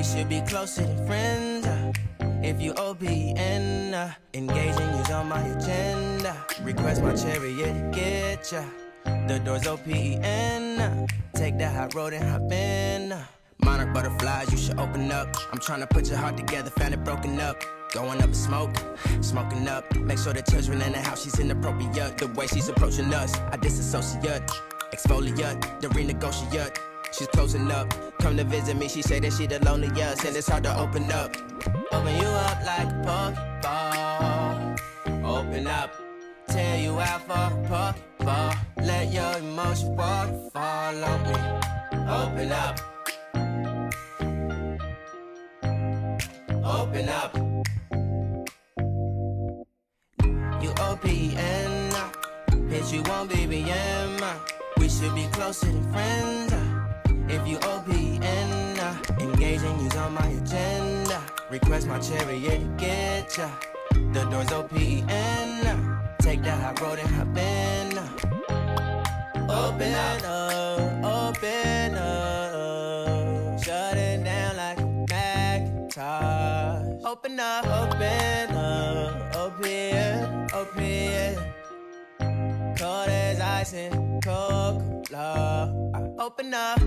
should be closer than friends. If you OPN, engaging you's on my agenda. Request my chariot to get ya. The door's OPN. Take that hot road and hop in. Monarch butterflies, you should open up. I'm trying to put your heart together, found it broken up. Going up in smoke, smoking up. Make sure the children in the house, she's inappropriate. The way she's approaching us, I disassociate. Exfoliate, the renegotiate. She's closing up, come to visit me. She say that she the loneliest, and it's hard to open up. Open you up like a Pokeball. Open up, tear you out for a Pokeball. Let your emotions waterfall on me. Open up. Open up. You OPN, bitch, you won't BBM. We should be closer than friends. If you OPN, engaging you's on my agenda. Request my chariot to get ya. The door's OPN. Take that hot road and hop in. Open up, open up. Shut it down like a Macintosh. Open up, open, open. Cold as ice and Coca-Cola. Open up.